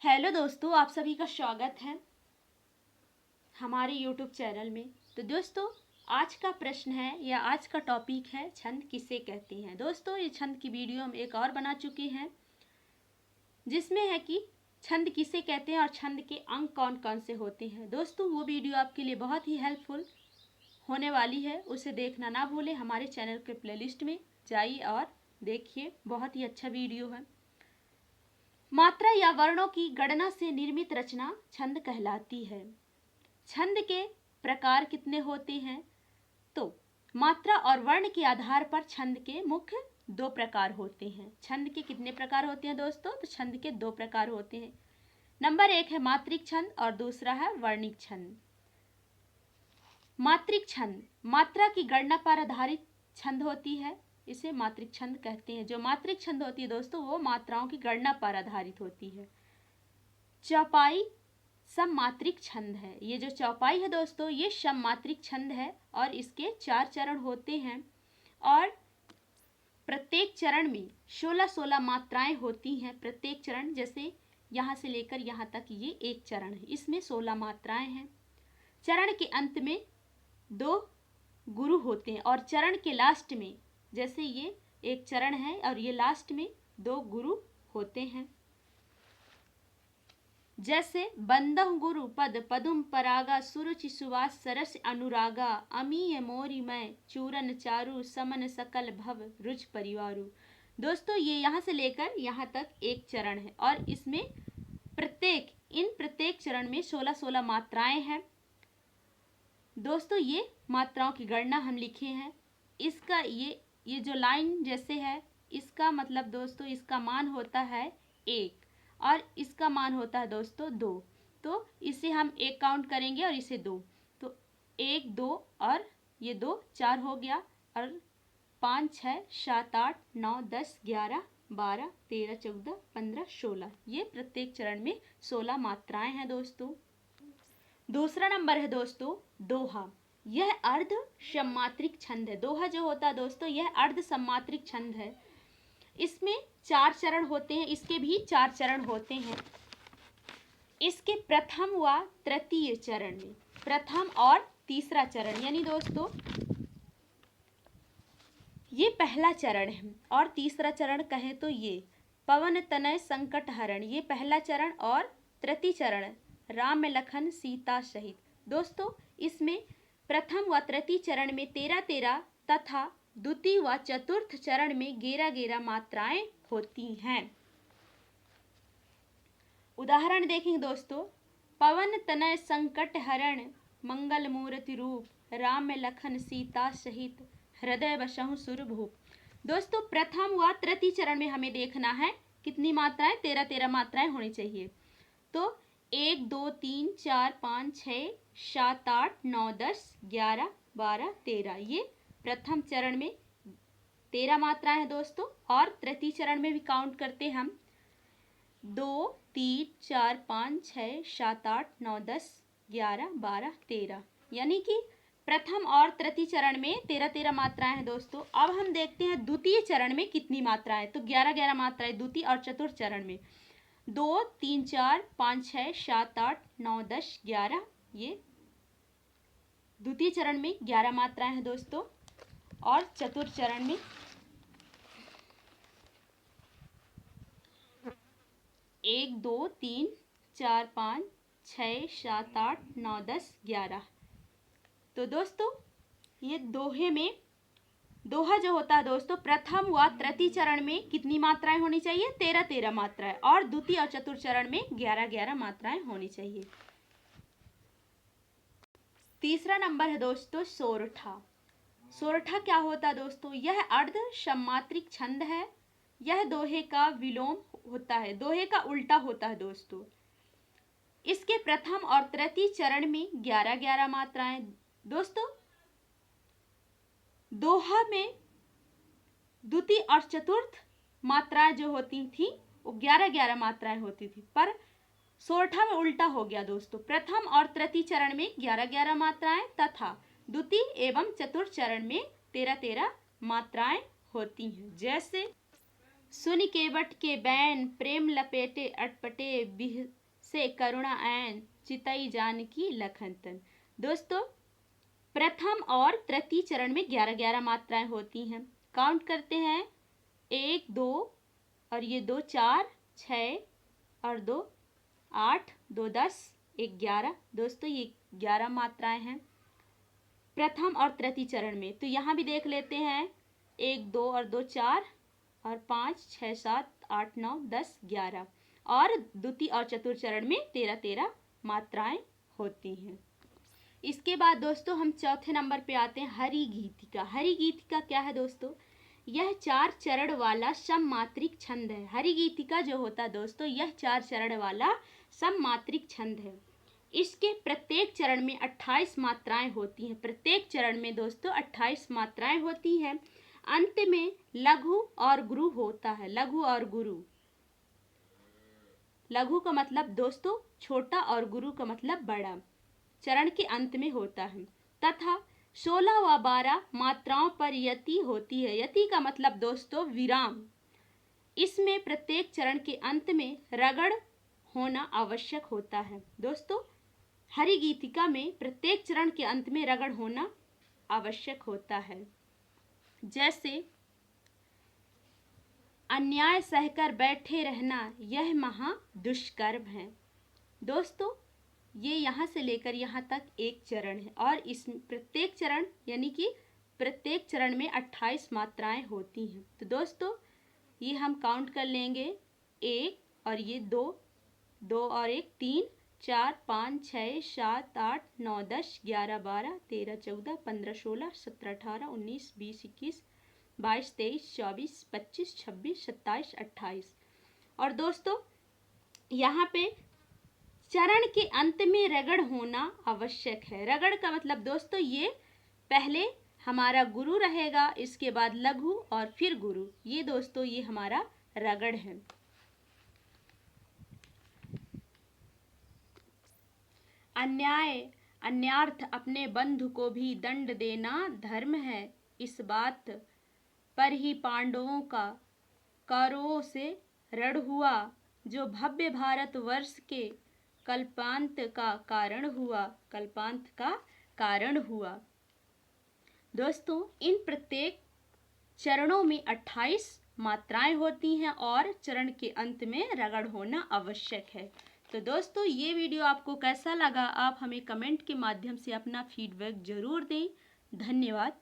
Hello दोस्तों, आप सभी का स्वागत है हमारे यूट्यूब चैनल में। तो दोस्तों, आज का प्रश्न है या आज का टॉपिक है छंद किसे कहते हैं। दोस्तों, ये छंद की वीडियो हम एक और बना चुके हैं जिसमें है कि छंद किसे कहते हैं और छंद के अंग कौन कौन से होते हैं। दोस्तों, वो वीडियो आपके लिए बहुत ही हेल्पफुल होने वाली है, उसे देखना ना भूलें। हमारे चैनल के प्लेलिस्ट में जाइए और देखिए, बहुत ही अच्छा वीडियो है। मात्रा या वर्णों की गणना से निर्मित रचना छंद कहलाती है। छंद के प्रकार कितने होते हैं? तो मात्रा और वर्ण के आधार पर छंद के मुख्य दो प्रकार होते हैं। छंद के कितने प्रकार होते हैं दोस्तों? तो छंद के दो प्रकार होते हैं। नंबर 1 है मात्रिक छंद और दूसरा है वर्णिक छंद। मात्रिक छंद मात्रा की गणना पर आधारित छंद होती है, इसे मात्रिक छंद कहते हैं। जो मात्रिक छंद होती है दोस्तों, वो मात्राओं की गणना पर आधारित होती है। चौपाई सममात्रिक छंद है। ये जो चौपाई है दोस्तों, ये सममात्रिक छंद है और इसके 4 चरण होते हैं और प्रत्येक चरण में 16-16 मात्राएं होती हैं। प्रत्येक चरण, जैसे यहाँ से लेकर यहाँ तक ये एक चरण है, इसमें 16 मात्राएं हैं। चरण के अंत में 2 गुरु होते हैं और चरण के लास्ट में, जैसे ये एक चरण है और ये लास्ट में 2 गुरु होते हैं। जैसे बंदह गुरु पद पदुम परागा सुरुचि सुवास सरस अनुरागा अमीय मोरी मैं चूरन चारु समन सकल भव रुच परिवारु। दोस्तों, ये यहाँ से लेकर यहाँ तक एक चरण है और इसमें प्रत्येक चरण में 16-16 मात्राएं हैं। दोस्तों, ये मात्राओं की गणना हम लिखे हैं। इसका ये जो लाइन जैसे है, इसका मतलब दोस्तों, इसका मान होता है 1 और इसका मान होता है दोस्तों 2। तो इसे हम 1 काउंट करेंगे और इसे 2, तो 1 2 और ये 2 4 हो गया और 5 6 7 8 9 10 11 12 13 14 15 16, ये प्रत्येक चरण में 16 मात्राएं हैं दोस्तों। दूसरा नंबर है दोस्तों दोहा। यह अर्ध सममात्रिक छंद है। दोहा जो होता है दोस्तों, यह अर्ध सममात्रिक छंद है। इसमें 4 चरण होते हैं, इसके भी 4 चरण होते हैं। इसके प्रथम व तृतीय चरण में, प्रथम और तीसरा चरण, यानी दोस्तों ये पहला चरण है और तीसरा चरण कहें तो ये पवन तनय संकट हरण, ये पहला चरण और तृतीय चरण राम लखन सीता सहित। दोस्तों, इसमें प्रथम व तृतीय चरण में 13-13 तथा द्वितीय व चतुर्थ चरण में 11-11 मात्राएं होती हैं। उदाहरण देखेंगे दोस्तों। पवन तनय संकट हरण मंगल मूर्ति रूप राम लखन सीता सहित हृदय बसहु सुरभूप। दोस्तों, प्रथम व तृतीय चरण में हमें देखना है कितनी मात्राएं, 13-13 मात्राएं होनी चाहिए। तो 1 2 3 4 5 6 7 8 9 10 11 12 13, ये प्रथम चरण में 13 मात्राएं हैं दोस्तों। और तृतीय चरण में भी काउंट करते हम 2 3 4 5 6 7 8 9 10 11 12 13, यानी कि प्रथम और तृतीय चरण में 13-13 मात्राएं हैं दोस्तों। अब हम देखते हैं द्वितीय चरण में कितनी मात्राएं। तो 11-11 मात्राएं द्वितीय और चतुर्थ चरण में, 2 3 4 5 6 7 8 9 10 11, ये द्वितीय चरण में 11 मात्राएं हैं दोस्तों। और चतुर्थ चरण में 1 2 3 4 5 6 7 8 9 10 11। तो दोस्तों, ये दोहे में, दोहा जो होता है दोस्तों, प्रथम व तृतीय चरण में कितनी मात्राएं होनी चाहिए? 13-13 मात्राएं, और द्वितीय और चतुर्थ चरण में 11-11 मात्राएं होनी चाहिए। तीसरा नंबर है दोस्तों सोरठा। सोरठा क्या होता है दोस्तों? यह अर्ध सममात्रिक छंद है। यह दोहे का विलोम होता है, दोहे का उल्टा होता है दोस्तों। इसके प्रथम और तृतीय चरण में 11-11 मात्राएं। दोस्तों, दोहा में द्वितीय और चतुर्थ मात्राएं जो होती थी वो 11-11 मात्राएं होती थी, पर सोरठा में उल्टा हो गया दोस्तों। प्रथम और तृतीय चरण में 11-11 मात्राएं तथा द्वितीय एवं चतुर्थ चरण में 13-13 मात्राएं होती हैं। जैसे सुन केवट के बैन प्रेम लपेटे अटपटे बिह से करुणा ऐन चितई जानकी लखन तन। दोस्तों प्रथम और तृतीय चरण में 11-11 मात्राएं होती हैं। काउंट करते हैं, 1 2 और ये 2 4 6 और 2 8 2 10 1 11। दोस्तों ये 11 मात्राएं हैं प्रथम और तृतीय चरण में। तो यहाँ भी देख लेते हैं, 1 2 और 2 4 और 5 6 7 8 9 10 11 और द्वितीय और चतुर्थ चरण में 13-13 मात्राएं होती हैं। इसके बाद दोस्तों हम चौथे नंबर पे आते हैं, हरि गीतिका। हरि गीतिका क्या है दोस्तों? यह 4 चरण वाला सममात्रिक छंद है। हरि गीतिका जो होता है दोस्तों, यह 4 चरण वाला सममात्रिक छंद है। इसके प्रत्येक चरण में 28 मात्राएं होती हैं। प्रत्येक चरण में दोस्तों 28 मात्राएं होती हैं। अंत में लघु और गुरु होता है। लघु और गुरु, लघु का मतलब दोस्तों छोटा और गुरु का मतलब बड़ा, चरण के अंत में होता है। तथा 16 व 12 मात्राओं पर यति होती है। यति का मतलब दोस्तों विराम। इसमें प्रत्येक चरण के अंत में रगड़ होना आवश्यक होता है। दोस्तों हरि गीतिका में प्रत्येक चरण के अंत में रगड़ होना आवश्यक होता है। जैसे अन्याय सहकर बैठे रहना यह महा दुष्कर्म है। दोस्तों ये यहाँ से लेकर यहाँ तक एक चरण है और इस प्रत्येक चरण यानी कि प्रत्येक चरण में 28 मात्राएं होती हैं। तो दोस्तों ये हम काउंट कर लेंगे, 1 और ये 2 2 और 1 3 4 5 6 7 8 9 10 11 12 13 14 15 16 17 18 19 20 21 22 23 24 25 26 27 28। और दोस्तों यहाँ पे चरण के अंत में रगड़ होना आवश्यक है। रगड़ का मतलब दोस्तों ये पहले हमारा गुरु रहेगा, इसके बाद लघु और फिर गुरु। ये दोस्तों ये हमारा रगड़ है। अन्याय अन्यार्थ अपने बंधु को भी दंड देना धर्म है। इस बात पर ही पांडवों का कौरवों से रण हुआ, जो भव्य भारत वर्ष के कल्पांत का कारण हुआ। कल्पांत का कारण हुआ। दोस्तों इन प्रत्येक चरणों में 28 मात्राएं होती हैं और चरण के अंत में रगड़ होना आवश्यक है। तो दोस्तों ये वीडियो आपको कैसा लगा, आप हमें कमेंट के माध्यम से अपना फीडबैक जरूर दें। धन्यवाद।